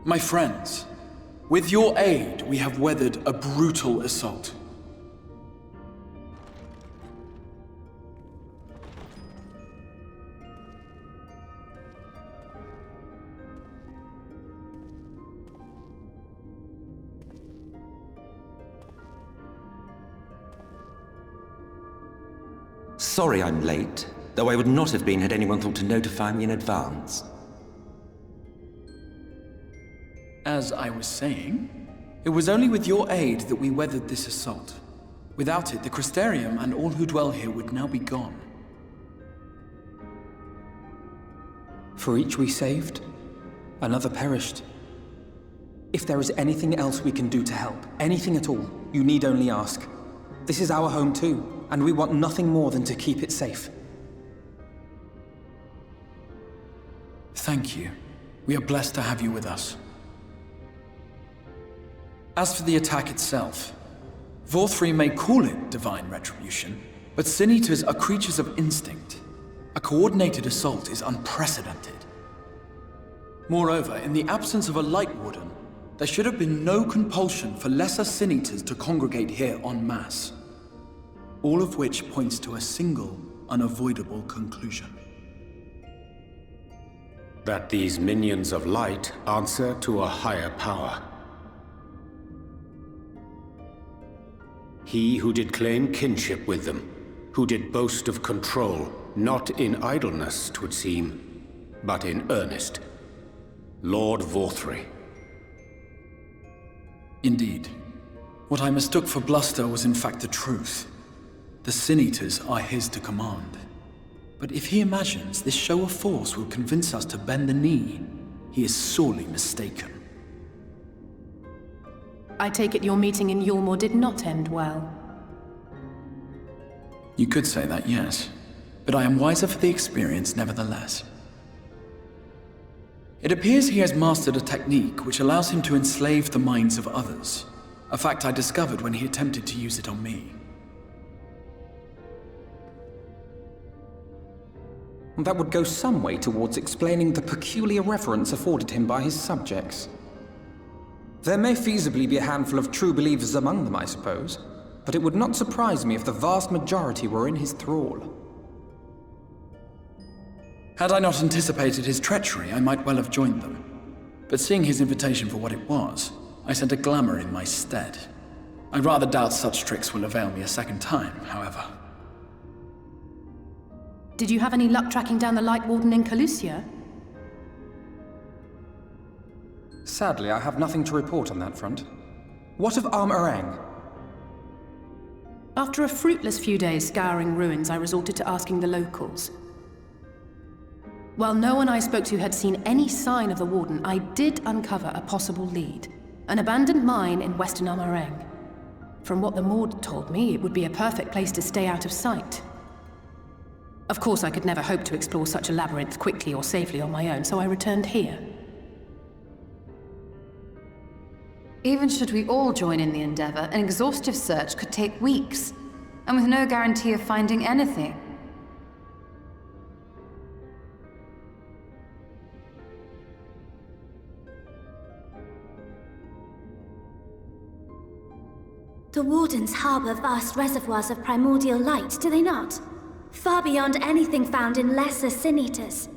My friends, with your aid, we have weathered a brutal assault. Sorry I'm late, though I would not have been had anyone thought to notify me in advance. As I was saying, it was only with your aid that we weathered this assault. Without it, the Crystarium and all who dwell here would now be gone. For each we saved, another perished. If there is anything else we can do to help, anything at all, you need only ask. This is our home too, and we want nothing more than to keep it safe. Thank you. We are blessed to have you with us. As for the attack itself, Vorthri may call it divine retribution, but Sin Eaters are creatures of instinct. A coordinated assault is unprecedented. Moreover, in the absence of a Light Warden, there should have been no compulsion for lesser Sin Eaters to congregate here en masse. All of which points to a single, unavoidable conclusion. That these minions of light answer to a higher power. He who did claim kinship with them, who did boast of control, not in idleness, 'twould seem, but in earnest. Lord Vorthri. Indeed. What I mistook for bluster was in fact the truth. The Sin Eaters are his to command. But if he imagines this show of force will convince us to bend the knee, he is sorely mistaken. I take it your meeting in Yulmore did not end well. You could say that, yes. But I am wiser for the experience nevertheless. It appears he has mastered a technique which allows him to enslave the minds of others. A fact I discovered when he attempted to use it on me. That would go some way towards explaining the peculiar reverence afforded him by his subjects. There may feasibly be a handful of true believers among them, I suppose, but it would not surprise me if the vast majority were in his thrall. Had I not anticipated his treachery, I might well have joined them. But seeing his invitation for what it was, I sent a glamour in my stead. I rather doubt such tricks will avail me a second time, however. Did you have any luck tracking down the Light Warden in Calusia? Sadly, I have nothing to report on that front. What of Arm-Arang? After a fruitless few days scouring ruins, I resorted to asking the locals. While no one I spoke to had seen any sign of the Warden, I did uncover a possible lead. An abandoned mine in western Arm-Arang. From what the Maud told me, it would be a perfect place to stay out of sight. Of course, I could never hope to explore such a labyrinth quickly or safely on my own, so I returned here. Even should we all join in the endeavor, an exhaustive search could take weeks, and with no guarantee of finding anything. The Wardens harbor vast reservoirs of primordial light, do they not? Far beyond anything found in lesser Sin Eaters.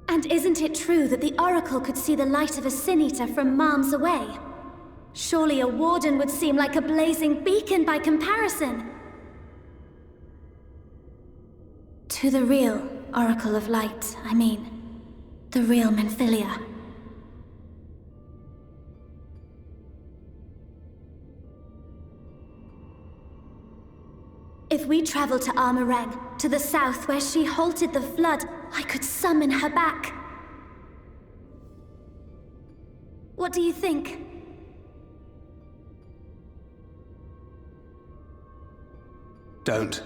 And isn't it true that the Oracle could see the light of a Sin Eater from miles away? Surely a Warden would seem like a blazing beacon by comparison. To the real Oracle of Light, I mean. The real Menphilia. If we travel to Arm-Arang, to the south where she halted the flood, I could summon her back. What do you think? Don't.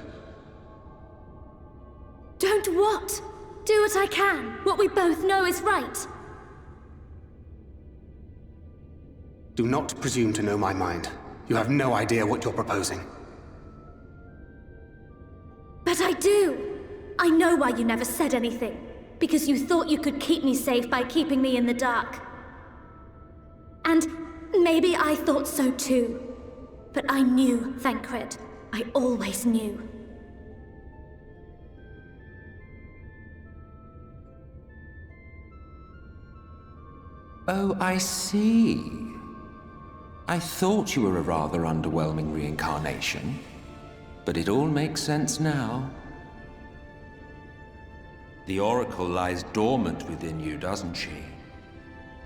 Don't what? Do what I can. What we both know is right. Do not presume to know my mind. You have no idea what you're proposing. But I do! I know why you never said anything. because you thought you could keep me safe by keeping me in the dark. And maybe I thought so too. But I knew, Thancred. I always knew. Oh, I see. I thought you were a rather underwhelming reincarnation, but it all makes sense now. The Oracle lies dormant within you, doesn't she?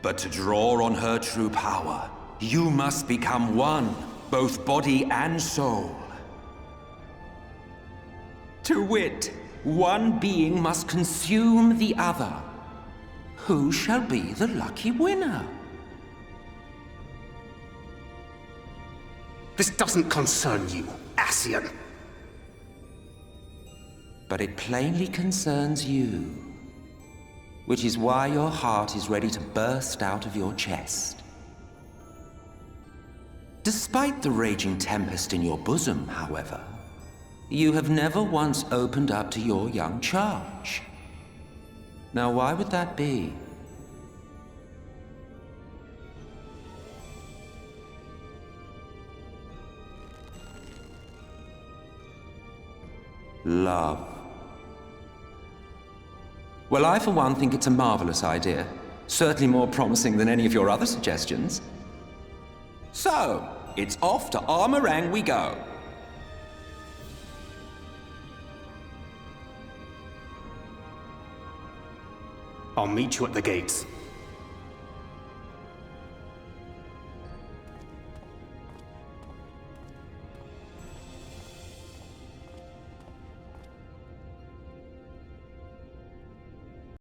But to draw on her true power, you must become one, both body and soul. To wit, one being must consume the other. Who shall be the lucky winner? This doesn't concern you, Ascian. But it plainly concerns you. Which is why your heart is ready to burst out of your chest. Despite the raging tempest in your bosom, however, you have never once opened up to your young charge. Now, why would that be? Love. Well, I for one think it's a marvelous idea. Certainly more promising than any of your other suggestions. So, it's off to Armorang we go. I'll meet you at the gates.